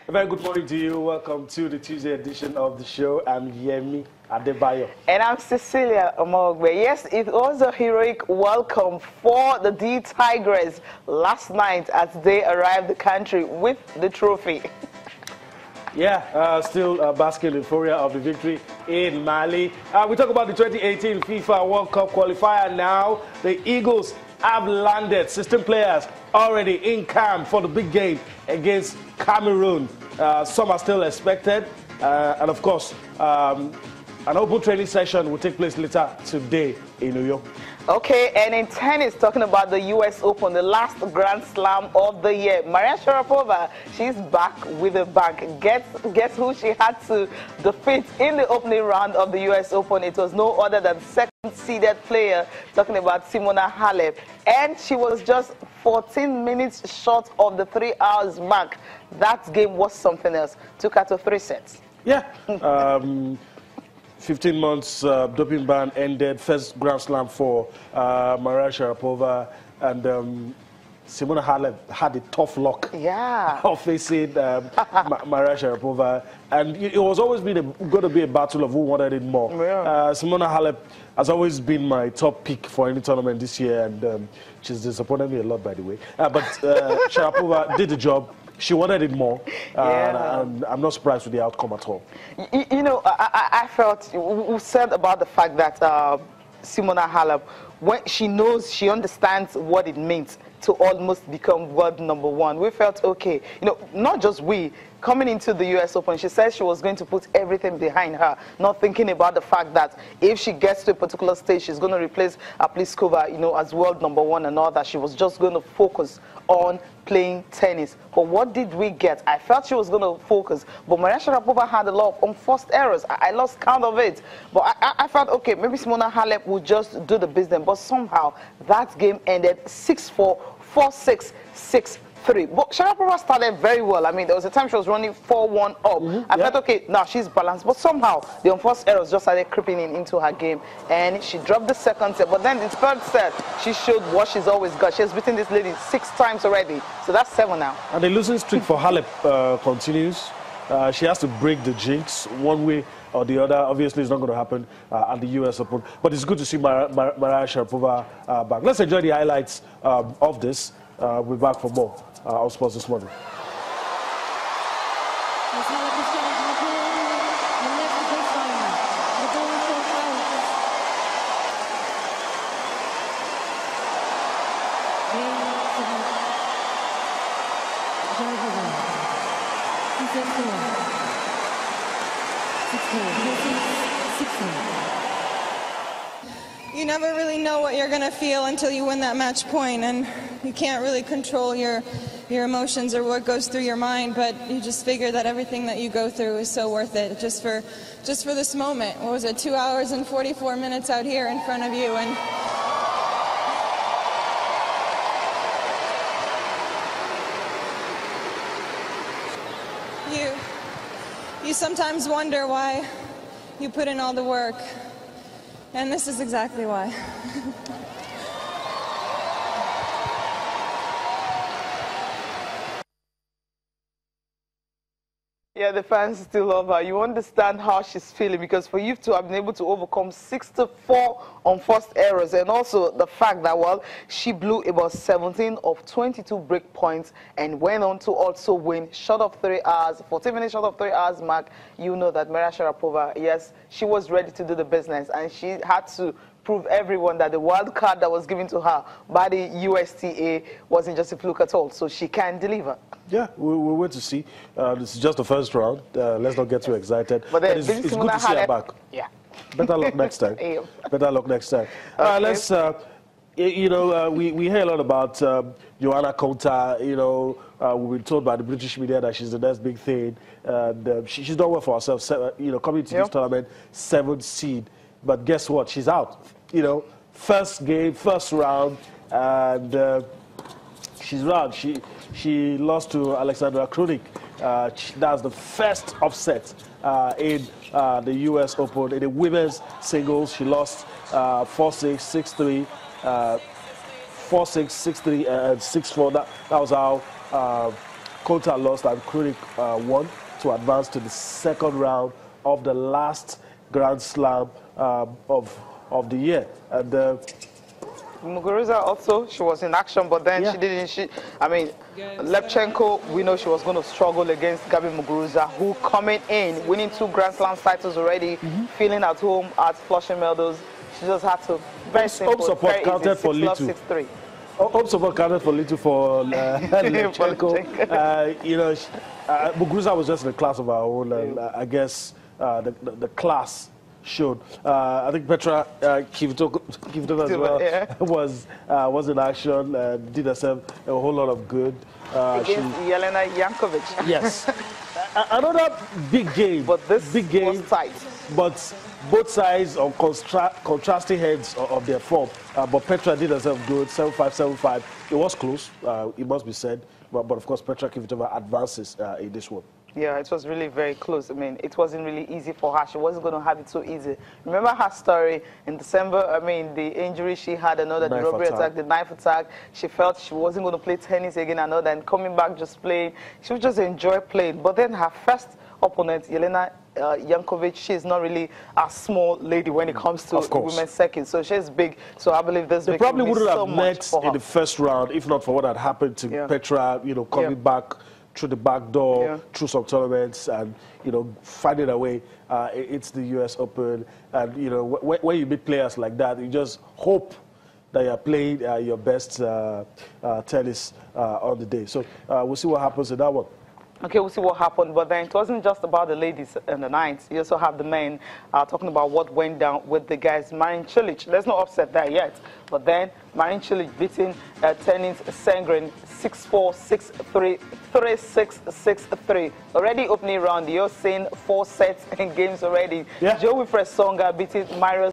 A very good morning to you. Welcome to the Tuesday edition of the show. I'm Yemi Adebayo. And I'm Cecilia Omogbe. Yes, it was a heroic welcome for the D Tigers last night as they arrived the country with the trophy. Yeah, still basking in euphoria of the victory in Mali. We talk about the 2018 FIFA World Cup qualifier now. The Eagles have landed 16 players already in camp for the big game against Cameroon. Some are still expected, and of course, an open training session will take place later today in New York. Okay, and in tennis, talking about the U.S. Open, the last Grand Slam of the year, Maria Sharapova, she's back with a bang. Guess who she had to defeat in the opening round of the U.S. Open? It was no other than second-seeded player, talking about Simona Halep. And she was just 14 minutes short of the 3 hours mark. That game was something else. Took her to 3 sets. Yeah. 15 months doping ban ended. First Grand Slam for Maria Sharapova, and Simona Halep had a tough luck of facing Maria Sharapova, and it was always going to be a battle of who wanted it more. Yeah. Simona Halep has always been my top pick for any tournament this year, and she's disappointed me a lot, by the way. But Sharapova did the job. She wanted it more, and I'm not surprised with the outcome at all. You know, I felt, we said about the fact that Simona Halep, when she knows, she understands what it means to almost become world #1. We felt, okay, you know, not just we, coming into the U.S. Open, she said she was going to put everything behind her, not thinking about the fact that if she gets to a particular stage, she's going to replace Pliskova, you know, as world #1 and all that. She was just going to focus on playing tennis. But what did we get? I felt she was going to focus, but Maria Sharapova had a lot of unforced errors. I lost count of it. But I felt, okay, maybe Simona Halep would just do the business. But somehow that game ended 6-4, 4-6, 6-3. But Sharapova started very well. I mean, there was a time she was running 4-1 up. I felt, okay, now she's balanced. But somehow the unforced errors just started creeping into her game. And she dropped the second set. But then the third set, she showed what she's always got. She has beaten this lady 6 times already. So that's 7 now. And the losing streak for Halep continues. She has to break the jinx one way or the other. Obviously, it's not going to happen at the U.S. Open. But it's good to see Maria Sharapova back. Let's enjoy the highlights of this. We'll be back for more on Sports this morning. You never really know what you're going to feel until you win that match point, and you can't really control your emotions or what goes through your mind, but you just figure that everything that you go through is so worth it just for this moment. What was it, 2 hours and 44 minutes out here in front of you, and you sometimes wonder why you put in all the work. And this is exactly why. Yeah, the fans still love her. You understand how she's feeling, because for you to have been able to overcome 64 unforced errors, and also the fact that, well, she blew about 17 of 22 break points and went on to also win short of 3 hours, 14 minutes short of 3 hours mark. You know that Maria Sharapova, yes, she was ready to do the business, and she had to prove everyone that the wild card that was given to her by the USTA wasn't just a fluke at all, so she can deliver. Yeah, we'll wait to see. This is just the first round. Let's not get too excited. But then, it's good to see her back. Yeah. Better luck next time. Better luck next time. Okay. Let's, you know, we hear a lot about Joanna Konta. You know, we've been told by the British media that she's the next big thing. And she's done well for herself, you know, coming to this tournament, 7th seed. But guess what? She's out. You know, first game, first round, and she's out. She lost to Alexandra Kroenig. That's the first upset in the U.S. Open. In the women's singles, she lost 4-6, 6-3, 4-6, 6-3, and 6-4. That was how Kota lost and Krunik won to advance to the second round of the last Grand Slam of the year. And Muguruza also, she was in action, but then she didn't. Lepchenko, we know she was going to struggle against Gabi Muguruza, who coming in, winning 2 Grand Slam titles already, feeling at home at Flushing Meadows. She just had to. Very simple, home support very counted easy, for little. 6-3. Home support counted for little for Lepchenko. Muguruza was just in a class of her own, and I guess the class showed. I think Petra Kvitova as well was in action, did herself a whole lot of good. Against Jelena Jankovic. Yes. Another big game. But this big game was tight. But both sides on contrasting heads of their form. But Petra did herself good, 7-5, 7-5. It was close, it must be said. But of course, Petra Kvitova advances in this one. Yeah, it was really very close. I mean, it wasn't really easy for her. She wasn't going to have it so easy. Remember her story in December? I mean, the injury she had, another the robbery attack, the knife attack. She felt she wasn't going to play tennis again, another, and coming back just playing. She would just enjoy playing. But then her first opponent, Jelena Jankovic, she's not really a small lady when it comes to women's second. So she's big. So I believe this they probably wouldn't have met in the first round if not for what had happened to Petra, coming back through the back door, through some tournaments, and finding a way. It's the U.S. Open, and when you meet players like that, you just hope that you're playing your best tennis on the day. So we'll see what happens in that one. Okay, we'll see what happened. But then it wasn't just about the ladies and the nines. You also have the men talking about what went down with the guys. Marin Cilic, there's no upset there yet. But then Marin Cilic beating Tennis Sengren 6-4, 6-3, 3-6, 6-3. Already opening round, you're seeing 4 sets in games already. Joe Wilfred Songa beating Marius